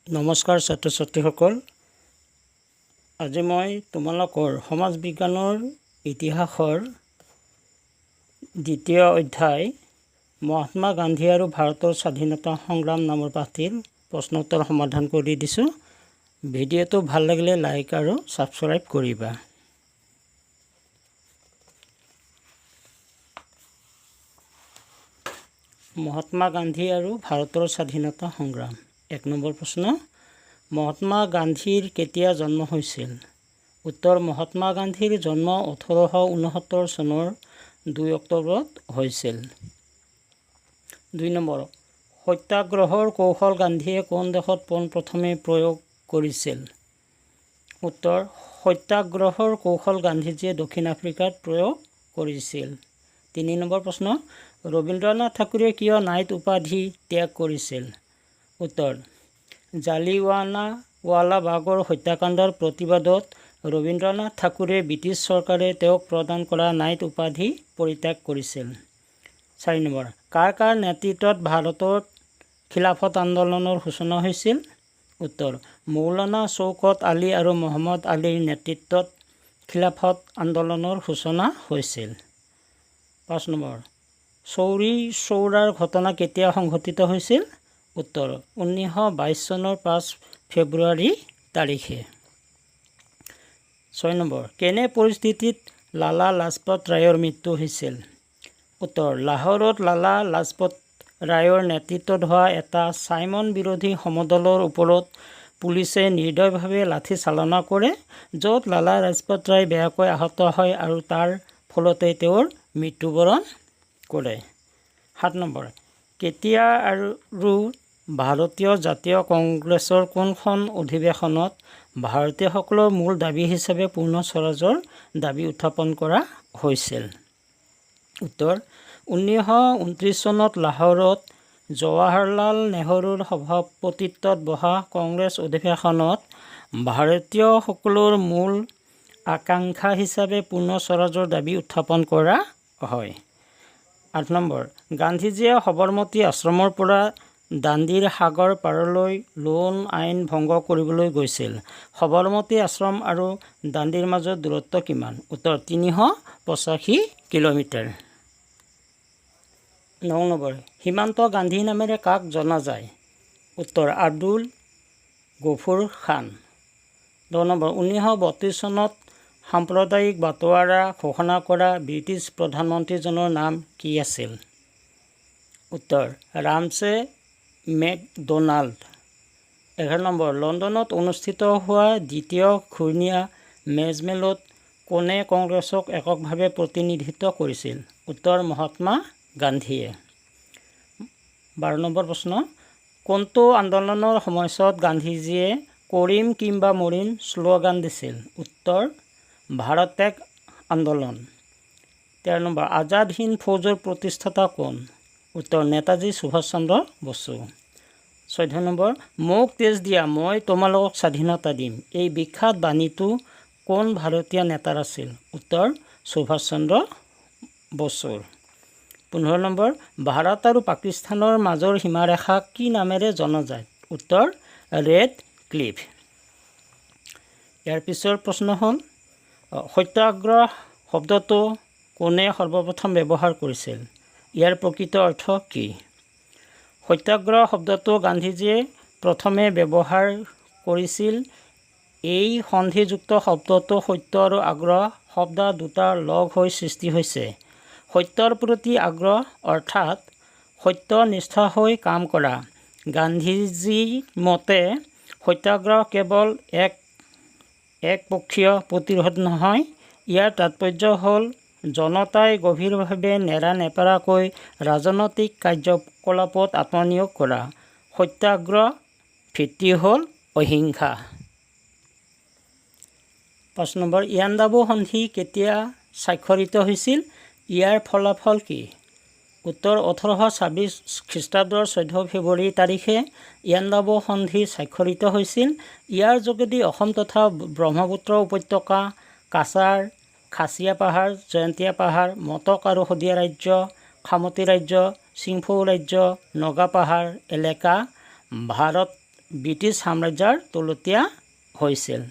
নমস্কাৰ ছাত্ৰ ছাত্ৰীসকল, আজি মই তোমালোকৰ সমাজ বিজ্ঞানৰ ইতিহাসৰ দ্বিতীয় অধ্যায় মহাত্মা গান্ধী আৰু ভাৰতৰ স্বাধীনতা সংগ্ৰাম নামৰ পাঠটিৰ প্ৰশ্নোত্তৰ সমাধান কৰি দিছোঁ। ভিডিঅ'টো ভাল লাগিলে লাইক আৰু ছাবস্ক্ৰাইব কৰিবা। মহাত্মা গান্ধী আৰু ভাৰতৰ স্বাধীনতা সংগ্ৰাম। 1 নম্বৰ প্ৰশ্ন, মহাত্মা গান্ধীৰ কেতিয়া জন্ম হৈছিল? উত্তৰ, মহাত্মা গান্ধীৰ জন্ম 1869 চনৰ 2 অক্টোবৰত হৈছিল। 2 নম্বৰ, সত্যাগ্ৰহৰ কৌশল গান্ধীয়ে কোন দেশত পোনপ্ৰথমে প্ৰয়োগ কৰিছিল? উত্তৰ, সত্যাগ্ৰহৰ কৌশল গান্ধীজীয়ে দক্ষিণ আফ্ৰিকাত প্ৰয়োগ কৰিছিল। 3 নম্বৰ প্ৰশ্ন, ৰবীন্দ্ৰনাথ ঠাকুৰে কিয় নাইট উপাধি ত্যাগ কৰিছিল? উত্তৰ, জালিৱানাৱালাবাগৰ হত্যাকাণ্ডৰ প্ৰতিবাদত ৰবীন্দ্ৰনাথ ঠাকুৰে ব্ৰিটিছ চৰকাৰে তেওঁক প্ৰদান কৰা নাইট উপাধি পৰিত্যাগ কৰিছিল। 4 নম্বৰ, কাৰ নেতৃত্বত ভাৰতত খিলাফত আন্দোলনৰ সূচনা হৈছিল? উত্তৰ, মৌলানা শৌকত আলী আৰু মহম্মদ আলীৰ নেতৃত্বত খিলাফত আন্দোলনৰ সূচনা হৈছিল। 5 নম্বৰ, চৌৰি চৌৰাৰ ঘটনা কেতিয়া সংঘটিত হৈছিল? উত্তৰ, 1922 চনৰ 5 ফেব্ৰুৱাৰী তাৰিখে। 6 নম্বৰ, কেনে পৰিস্থিতিত লালা লাজপত ৰায়ৰ মৃত্যু হৈছিল? উত্তৰ, লাহোৰত লালা লাজপত ৰায়ৰ নেতৃত্বত হোৱা এটা চাইমন বিৰোধী সমদলৰ ওপৰত পুলিচে নিৰ্দয়ভাৱে লাঠি চালনা কৰে, য'ত লালা লাজপত ৰায় বেয়াকৈ আহত হয় আৰু তাৰ ফলতে তেওঁৰ মৃত্যুবৰণ কৰে। 7 নম্বৰ, কেতিয়া আৰু ভাৰতীয় জাতীয় কংগ্ৰেছৰ কোনখন অধিৱেশনত ভাৰতীয়সকলৰ মূল দাবী হিচাপে পূৰ্ণ স্বৰাজৰ দাবী উত্থাপন কৰা হৈছিল? উত্তৰ, 1929 চনত লাহোৰত জৱাহৰলাল নেহৰুৰ সভাপতিত্বত বহা কংগ্ৰেছ অধিৱেশনত ভাৰতীয়সকলৰ মূল আকাংক্ষা হিচাপে পূৰ্ণ স্বৰাজৰ দাবী উত্থাপন কৰা হয়। 8 নম্বৰ, গান্ধীজীয়ে সবৰমতী আশ্ৰমৰ পৰা দাণ্ডিৰ সাগৰ পাৰলৈ লোণ আইন ভংগ কৰিবলৈ গৈছিল। সবৰমতী আশ্ৰম আৰু দাণ্ডিৰ মাজত দূৰত্ব কিমান? উত্তৰ, 385 কিলোমিটাৰ। 9 নম্বৰ, সীমান্ত গান্ধী নামেৰে কাক জনা যায়? উত্তৰ, আব্দুল গফুৰ খান। 10 নম্বৰ, 1932 চনত সাম্প্ৰদায়িক বাটোৱাৰা ঘোষণা কৰা ব্ৰিটিছ প্ৰধানমন্ত্ৰীজনৰ নাম কি আছিল? উত্তৰ, ৰামছে মেকডোনাল্ড। 11 নম্বৰ, লণ্ডনত অনুষ্ঠিত হোৱা দ্বিতীয় ঘূৰ্ণীয়া মেজমেলত কোনে কংগ্ৰেছক এককভাৱে প্ৰতিনিধিত্ব কৰিছিল? উত্তৰ, মহাত্মা গান্ধীয়ে। 12 নম্বৰ প্ৰশ্ন, কোনটো আন্দোলনৰ সময়ছোৱাত গান্ধীজীয়ে কৰিম কিম্বা মৰিম শ্লোগান দিছিল? উত্তৰ, ভাৰত ত্যাগ আন্দোলন। 13 নম্বৰ, আজাদ হিন্দ ফৌজৰ প্ৰতিষ্ঠাতা কোন? উত্তৰ, নেতাজী সুভাষ চন্দ্ৰ বসু। 14 নম্বৰ, মোক তেজ দিয়া, মই তোমালোকক স্বাধীনতা দিম, এই বিখ্যাত বাণীটো কোন ভাৰতীয় নেতাৰ আছিল? উত্তৰ, সুভাষ চন্দ্ৰ বসুৰ। 15 নম্বৰ, ভাৰত আৰু পাকিস্তানৰ মাজৰ সীমাৰেখা কি নামেৰে জনাজাত? উত্তৰ, ৰেড ক্লিফ। ইয়াৰ পিছৰ প্ৰশ্ন হ'ল, সত্যাগ্ৰহ শব্দটো কোনে সৰ্বপ্ৰথম ব্যৱহাৰ কৰিছিল? ইয়াৰ প্ৰকৃত অৰ্থ কি? সত্যাগ্ৰহ শব্দটো গান্ধীজীয়ে প্ৰথমে ব্যৱহাৰ কৰিছিল। এই সন্ধিযুক্ত শব্দটো সত্য আৰু আগ্ৰহ শব্দ দুটা লগ হৈ সৃষ্টি হৈছে। সত্যৰ প্ৰতি আগ্ৰহ অৰ্থাৎ সত্যনিষ্ঠ হৈ কাম কৰা। গান্ধীজীৰ মতে সত্যাগ্ৰহ কেৱল একপক্ষীয় প্ৰতিৰোধ নহয়, ইয়াৰ তাৎপৰ্য হ'ল জনতাই গভীৰভাৱে নেৰানেপেৰাকৈ ৰাজনৈতিক কাৰ্যকলাপত আত্মনিয়োগ কৰা। সত্যাগ্ৰহ ভিত্তি হ'ল অহিংসা। 5 নম্বৰ, ইয়াণ্ডাবু সন্ধি কেতিয়া স্বাক্ষৰিত হৈছিল? ইয়াৰ ফলাফল কি? উত্তৰ, 1826 খ্ৰীষ্টাব্দৰ 14 ফেব্ৰুৱাৰী তাৰিখে ইয়াণ্ডাবু সন্ধি স্বাক্ষৰিত হৈছিল। ইয়াৰ যোগেদি অসম তথা ব্ৰহ্মপুত্ৰ উপত্যকা, কাছাৰ, খাচীয়া পাহাৰ, জয়ন্তীয়া পাহাৰ, মটক আৰু শদিয়া ৰাজ্য, খামতি ৰাজ্য, চিংফৌ ৰাজ্য, নগা পাহাৰ এলেকা ভাৰত ব্ৰিটিছ সাম্ৰাজ্যৰ তলতীয়া হৈছিল।